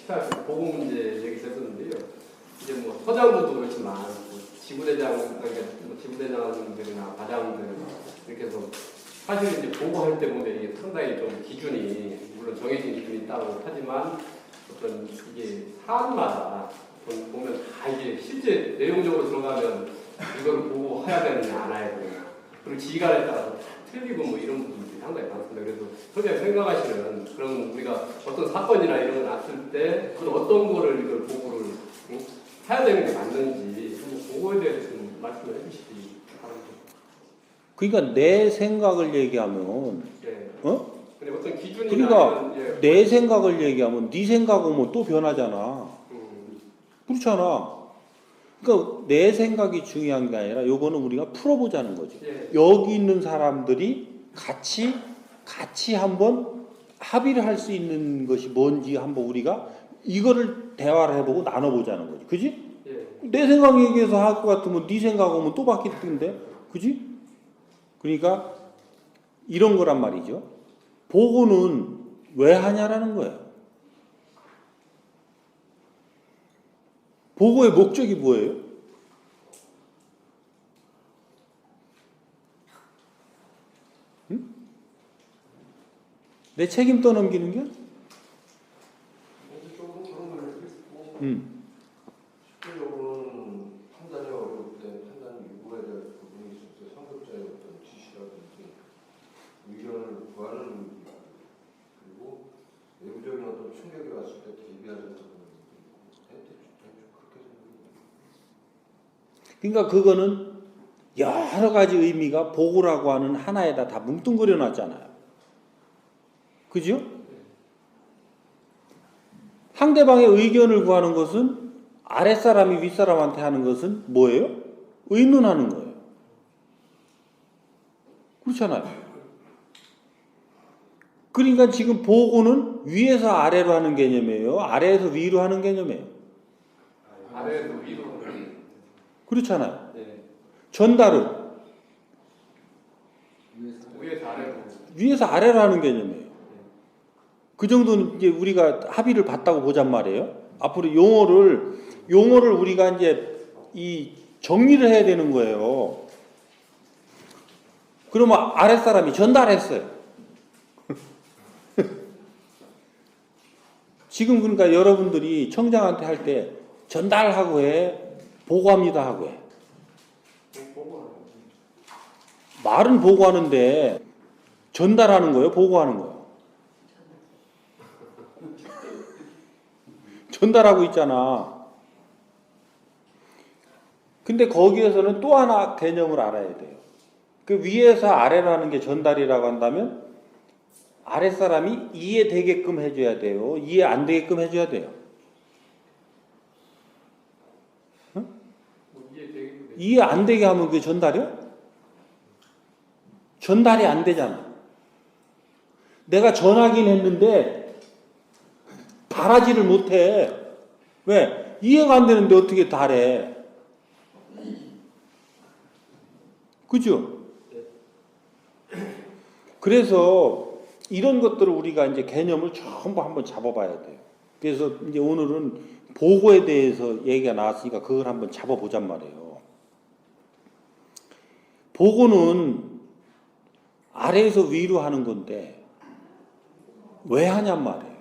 10차 보고 문제 얘기를 했었는데요. 이제 뭐 서장들도 그렇지만 뭐 지구대장, 그러니까 뭐 지구대장들이나 과장들 이렇게 해서 사실 이제 보고할 때 보면 이게 상당히 좀 기준이 물론 정해진 기준이 있다고 하지만 어떤 이게 사안마다 보면 다 이게 실제 내용적으로 들어가면 이걸 보고 해야 되느냐 안 해야 되느냐 그리고 지휘관에 따라서 다 틀리고 뭐 이런 부분들이 상당히 많습니다. 그래서 선생님 생각하시는 그런 우리가 어떤 사건이나 이런 걸 났을 때 어떤 거를 이걸 보고를 해야 되는 게 맞는지 그거에 대해서 좀 말씀을 해주시기 바랍니다. 그러니까 내 생각을 얘기하면, 네. 어? 어떤 기준이나 그러니까 이런, 내 생각을 얘기하면 네 생각은 또 변하잖아. 그렇잖아. 그러니까 내 생각이 중요한 게 아니라 요거는 우리가 풀어보자는 거지. 예. 여기 있는 사람들이 같이 한번 합의를 할 수 있는 것이 뭔지 한번 우리가 이거를 대화를 해보고 나눠보자는 거지. 그지? 예. 내 생각 얘기해서 할 것 같으면 네 생각하면 또 바뀔 텐데. 그지? 그러니까 이런 거란 말이죠. 보고는 왜 하냐라는 거예요. 보고의 목적이 뭐예요? 응? 내 책임 떠넘기는 게? 조금 그런 걸 수 있고 응. 실질적으로는 판단이 어려울 때 판단 유보에 대한 부분이 있어서 상급자의 어떤 지시라든지 의견을 구하는 그리고 내부적인 어떤 충격이 왔을 때 대비하는 부분이 그렇게 생각합니다. 그러니까 그거는 여러 가지 의미가 보고라고 하는 하나에다 다 뭉뚱그려 놨잖아요. 그죠? 상대방의 의견을 구하는 것은 아랫사람이 윗사람한테 하는 것은 뭐예요? 의논하는 거예요. 그렇잖아요. 그러니까 지금 보고는 위에서 아래로 하는 개념이에요? 아래에서 위로 하는 개념이에요? 아래에서 위로. 그렇잖아요. 네. 전달은 위에서 아래로. 위에서 아래로 하는 개념이에요. 그 정도는 이제 우리가 합의를 봤다고 보잔 말이에요. 앞으로 용어를 우리가 이제 이 정리를 해야 되는 거예요. 그러면 아랫사람이 전달했어요. 지금 그러니까 여러분들이 청장한테 할 때 전달하고 해, 보고합니다 하고 해. 말은 보고하는데 전달하는 거예요, 보고하는 거예요. 전달하고 있잖아. 근데 거기에서는 또 하나 개념을 알아야 돼요. 그 위에서 아래로 하는 게 전달이라고 한다면 아랫사람이 이해되게끔 해줘야 돼요. 이해 안 되게끔 해줘야 돼요. 응? 이해 안 되게 하면 그게 전달이야? 전달이 안 되잖아. 내가 전하긴 했는데 달하지를 못해. 왜? 이해가 안 되는데 어떻게 달해? 그죠? 그래서 이런 것들을 우리가 이제 개념을 전부 한번 잡아봐야 돼요. 그래서 이제 오늘은 보고에 대해서 얘기가 나왔으니까 그걸 한번 잡아보잔 말이에요. 보고는 아래에서 위로 하는 건데 왜 하냔 말이에요.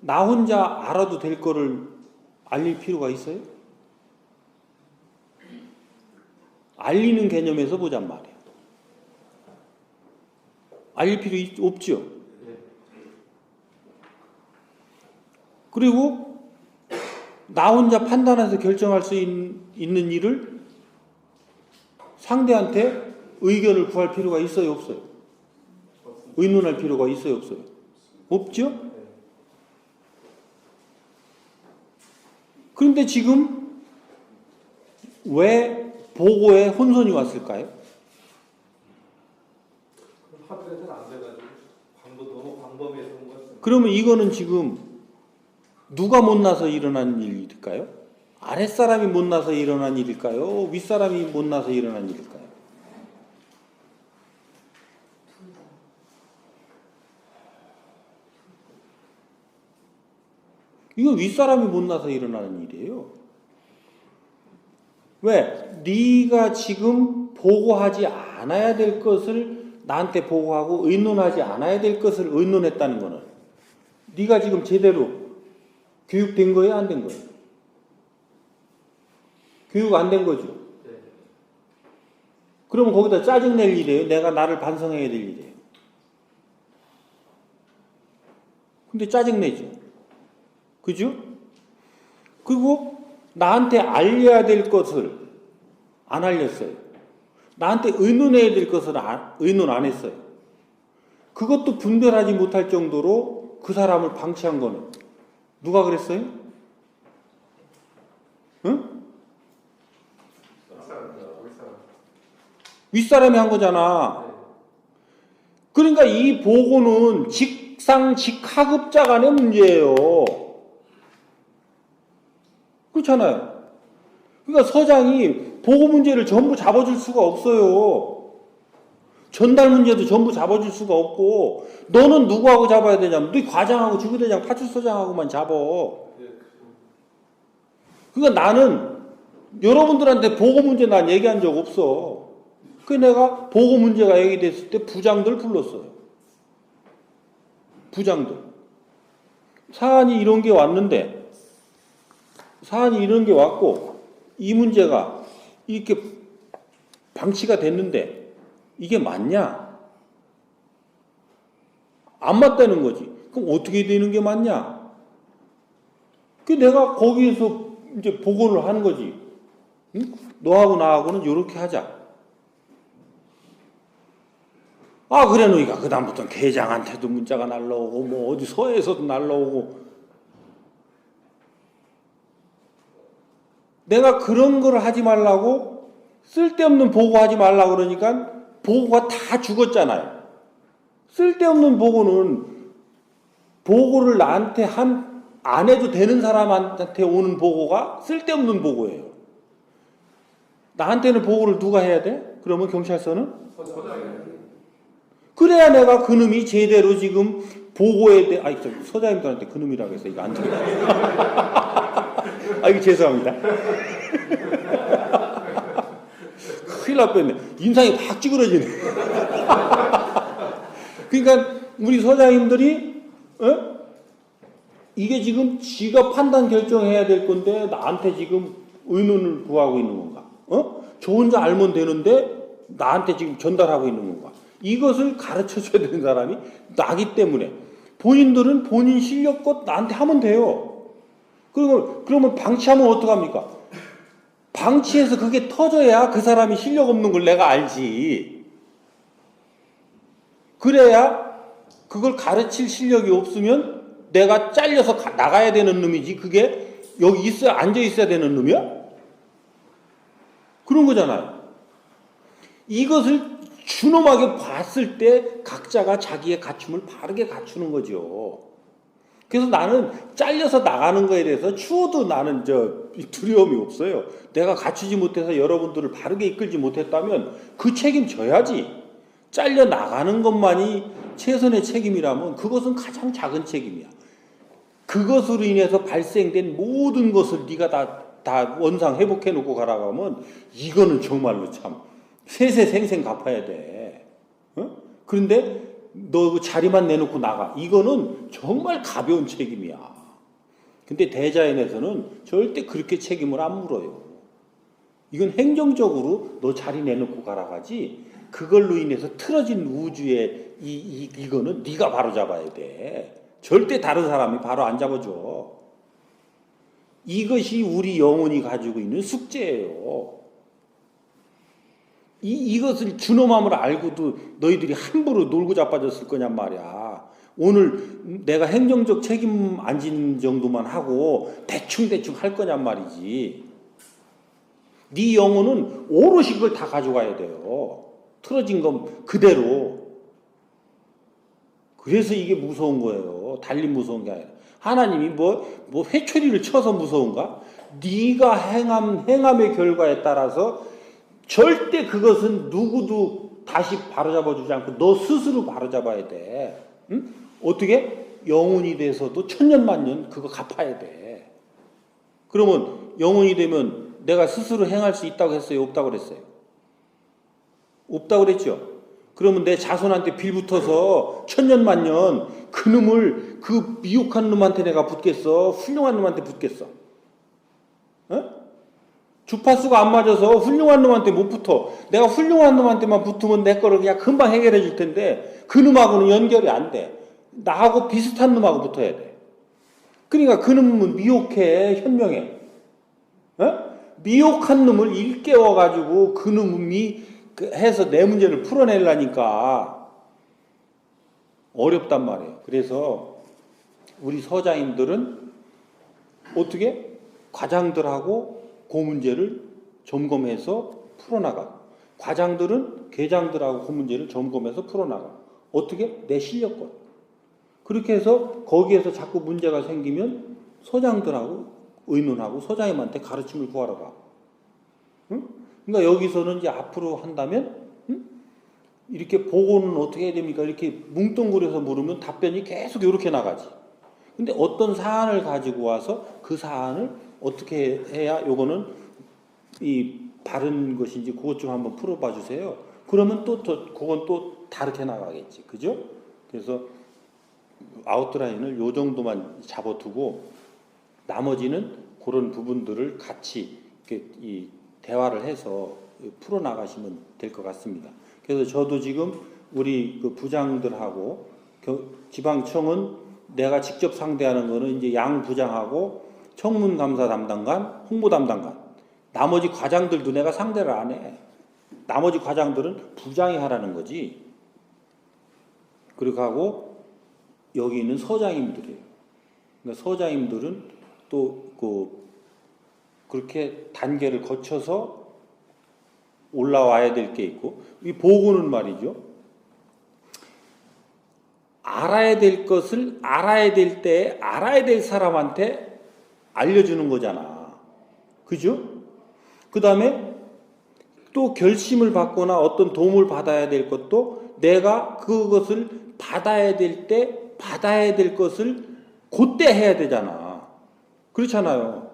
나 혼자 알아도 될 거를 알릴 필요가 있어요? 알리는 개념에서 보잔 말이에요. 알릴 필요 없죠. 그리고 나 혼자 판단해서 결정할 수 있는 일을 상대한테 의견을 구할 필요가 있어요, 없어요? 의논할 필요가 있어요, 없어요? 없죠? 그런데 지금 왜 보고에 혼선이 왔을까요? 합의가 안 돼가지고 너무 광범위해서 온 것 같습니다. 그러면 이거는 지금 누가 못나서 일어난 일일까요? 아랫사람이 못나서 일어난 일일까요? 윗사람이 못나서 일어난 일일까요? 이건 윗사람이 못나서 일어나는 일이에요. 왜? 네가 지금 보고하지 않아야 될 것을 나한테 보고하고 의논하지 않아야 될 것을 의논했다는 거는 네가 지금 제대로 교육된 거예요? 안 된 거예요? 교육 안 된 거죠. 네. 그러면 거기다 짜증낼 일이에요? 내가 나를 반성해야 될 일이에요? 근데 짜증내죠. 그죠? 그리고 나한테 알려야 될 것을 안 알렸어요. 나한테 의논해야 될 것을 의논 안 했어요. 그것도 분별하지 못할 정도로 그 사람을 방치한 거는 누가 그랬어요? 응? 윗사람이 한 거잖아. 그러니까 이 보고는 직하급자 간의 문제예요. 그렇잖아요. 그러니까 서장이 보고 문제를 전부 잡아줄 수가 없어요. 전달 문제도 전부 잡아줄 수가 없고, 너는 누구하고 잡아야 되냐면 네 과장하고 주부대장 파출소장하고만 잡어. 그러니까 나는 여러분들한테 보고 문제 난 얘기한 적 없어. 그 내가 보고 문제가 얘기됐을 때 부장들 불렀어요. 부장들. 사안이 이런 게 왔는데, 사안이 이런 게 왔고, 이 문제가 이렇게 방치가 됐는데, 이게 맞냐? 안 맞다는 거지. 그럼 어떻게 되는 게 맞냐? 그 내가 거기에서 이제 보고를 하는 거지. 응? 너하고 나하고는 이렇게 하자. 아, 그래, 너희가 그다음부터는 계장한테도 문자가 날라오고, 뭐, 어디 서에서도 날라오고. 내가 그런 걸 하지 말라고, 쓸데없는 보고하지 말라고 그러니까, 보고가 다 죽었잖아요. 쓸데없는 보고는, 보고를 나한테 안 해도 되는 사람한테 오는 보고가 쓸데없는 보고예요. 나한테는 보고를 누가 해야 돼? 그러면 경찰서는? 그래야 내가 그놈이 제대로 지금 보고에 대해, 서장님들한테 그놈이라고 해서 이거 안 들어요. 이거 죄송합니다. 큰일 날 뻔했네. 인상이 확 찌그러지네. 그러니까 우리 서장님들이 이게 지금 지가 판단 결정해야 될 건데 나한테 지금 의논을 구하고 있는 건가? 저 혼자 알면 되는데 나한테 지금 전달하고 있는 건가? 이것을 가르쳐줘야 되는 사람이 나기 때문에 본인들은 본인 실력껏 나한테 하면 돼요. 그러면 방치하면 어떡합니까? 방치해서 그게 터져야 그 사람이 실력 없는 걸 내가 알지. 그래야 그걸 가르칠 실력이 없으면 내가 잘려서 나가야 되는 놈이지. 그게 여기 앉아 있어야 되는 놈이야? 그런 거잖아요. 이것을 준엄하게 봤을 때 각자가 자기의 갖춤을 바르게 갖추는 거죠. 그래서 나는 잘려서 나가는 거에 대해서 추워도 나는 두려움이 없어요. 내가 갖추지 못해서 여러분들을 바르게 이끌지 못했다면 그 책임 져야지. 잘려 나가는 것만이 최선의 책임이라면 그것은 가장 작은 책임이야. 그것으로 인해서 발생된 모든 것을 네가 다 원상 회복해 놓고 가라고 하면 이거는 정말로 참 세세생생 갚아야 돼. 그런데 너 그 자리만 내놓고 나가. 이거는 정말 가벼운 책임이야. 근데 대자연에서는 절대 그렇게 책임을 안 물어요. 이건 행정적으로 너 자리 내놓고 가라고 하지. 그걸로 인해서 틀어진 우주의 이거는 네가 바로 잡아야 돼. 절대 다른 사람이 바로 안 잡아줘. 이것이 우리 영혼이 가지고 있는 숙제예요. 이것을 준엄함을 알고도 너희들이 함부로 놀고 자빠졌을 거냔 말이야. 오늘 내가 행정적 책임 안 지는 정도만 하고 대충 할 거냔 말이지. 네 영혼은 오롯이 그걸 다 가져가야 돼요. 틀어진 건 그대로. 그래서 이게 무서운 거예요. 달리 무서운 게 아니라. 하나님이 뭐 회초리를 쳐서 무서운가? 네가 행함의 결과에 따라서 절대 그것은 누구도 다시 바로잡아주지 않고 너 스스로 바로잡아야 돼. 응? 어떻게? 영혼이 돼서도 천년만년 그거 갚아야 돼. 그러면 영혼이 되면 내가 스스로 행할 수 있다고 했어요? 없다고 그랬어요? 없다고 그랬죠? 그러면 내 자손한테 빌붙어서 천년만년 그 놈을 그 미혹한 놈한테 내가 붙겠어? 훌륭한 놈한테 붙겠어? 어? 주파수가 안 맞아서 훌륭한 놈한테 못 붙어. 내가 훌륭한 놈한테만 붙으면 내 거를 그냥 금방 해결해 줄 텐데 그 놈하고는 연결이 안 돼. 나하고 비슷한 놈하고 붙어야 돼. 그러니까 그 놈은 미혹해, 현명해. 어? 미혹한 놈을 일깨워가지고 그 놈이 해서 내 문제를 풀어내려니까 어렵단 말이에요. 그래서 우리 서장님들은 어떻게? 과장들하고 그 문제를 점검해서 풀어나가. 과장들은 계장들하고 그 문제를 점검해서 풀어나가. 어떻게? 내 실력껏. 그렇게 해서 거기에서 자꾸 문제가 생기면 서장들하고 의논하고 서장님한테 가르침을 구하러 가. 응? 그러니까 여기서는 이제 앞으로 한다면 이렇게 보고는 어떻게 해야 됩니까? 이렇게 뭉뚱그려서 물으면 답변이 계속 이렇게 나가지. 근데 어떤 사안을 가지고 와서 그 사안을 어떻게 해야 요거는 이 바른 것인지 그것 좀 한번 풀어봐 주세요. 그러면 또 그건 또 다르게 나가겠지. 그죠? 그래서 아웃라인을 요 정도만 잡아두고 나머지는 그런 부분들을 같이 이렇게 이 대화를 해서 풀어나가시면 될 것 같습니다. 그래서 저도 지금 우리 그 부장들하고 지방청은 내가 직접 상대하는 거는 이제 양 부장하고 청문감사 담당관, 홍보 담당관. 나머지 과장들도 내가 상대를 안 해. 나머지 과장들은 부장이 하라는 거지. 그리고 하고 여기 있는 서장님들이에요. 그러니까 서장님들은 또 그렇게 단계를 거쳐서 올라와야 될 게 있고, 이 보고는 말이죠. 알아야 될 것을 알아야 될 때 알아야 될 사람한테 알려주는 거잖아. 그죠? 그 다음에 또 결심을 받거나 어떤 도움을 받아야 될 것도 내가 그것을 받아야 될 때 받아야 될 것을 그때 해야 되잖아. 그렇잖아요.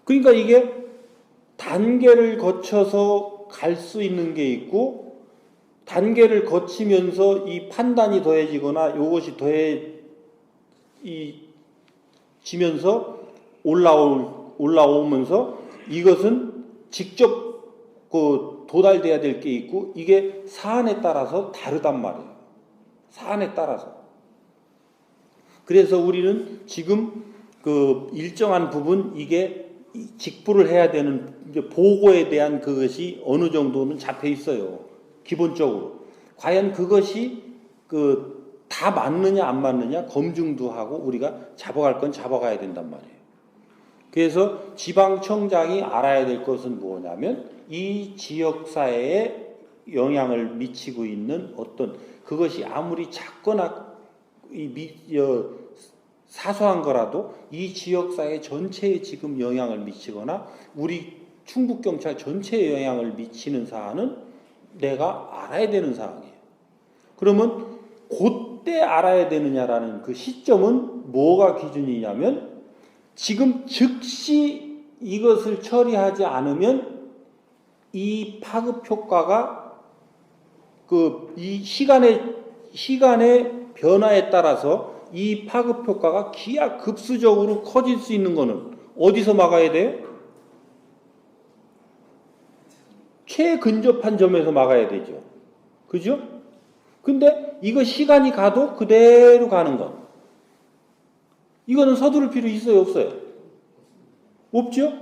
그러니까 이게 단계를 거쳐서 갈 수 있는 게 있고 단계를 거치면서 이 판단이 더해지거나 이것이 더해지면서 올라오면서 이것은 직접 도달돼야 될 게 있고 이게 사안에 따라서 다르단 말이에요. 사안에 따라서. 그래서 우리는 지금 그 일정한 부분 이게 직부를 해야 되는 이제 보고에 대한 그것이 어느 정도는 잡혀 있어요. 기본적으로. 과연 그것이 다 맞느냐 안 맞느냐 검증도 하고 우리가 잡아갈 건 잡아가야 된단 말이에요. 그래서 지방청장이 알아야 될 것은 뭐냐면 이 지역사회에 영향을 미치고 있는 어떤 그것이 아무리 작거나 사소한 거라도 이 지역사회 전체에 지금 영향을 미치거나 우리 충북경찰 전체에 영향을 미치는 사안은 내가 알아야 되는 사항이에요. 그러면 그때 알아야 되느냐라는 그 시점은 뭐가 기준이냐면 지금 즉시 이것을 처리하지 않으면 이 파급 효과가 이 시간의 변화에 따라서 이 파급 효과가 기하급수적으로 커질 수 있는 거는 어디서 막아야 돼요? 최근접한 점에서 막아야 되죠. 그죠? 근데 이거 시간이 가도 그대로 가는 것. 이거는 서두를 필요 있어요, 없어요? 없죠?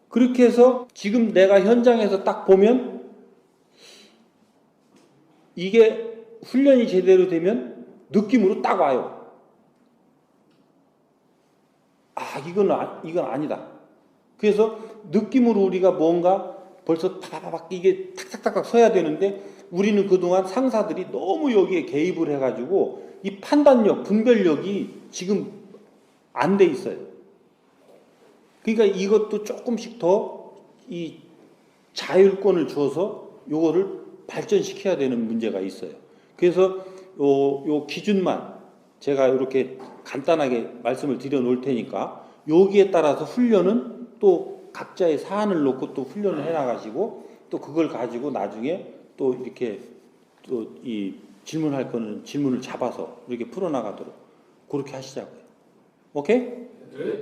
그렇게 해서 지금 내가 현장에서 딱 보면 이게 훈련이 제대로 되면 느낌으로 딱 와요. 이건 아니다. 그래서 느낌으로 우리가 뭔가 벌써 파바박 이게 탁탁탁 서야 되는데 우리는 그동안 상사들이 너무 여기에 개입을 해가지고 이 판단력, 분별력이 지금 안 돼 있어요. 그러니까 이것도 조금씩 더 이 자율권을 줘서 요거를 발전시켜야 되는 문제가 있어요. 그래서 요 기준만 제가 이렇게 간단하게 말씀을 드려 놓을 테니까 여기에 따라서 훈련은 또 각자의 사안을 놓고 또 훈련을 해 나가시고 또 그걸 가지고 나중에 또 이렇게 또 이 질문할 거는 질문을 잡아서 이렇게 풀어 나가도록 그렇게 하시자고요. 오케이? 네.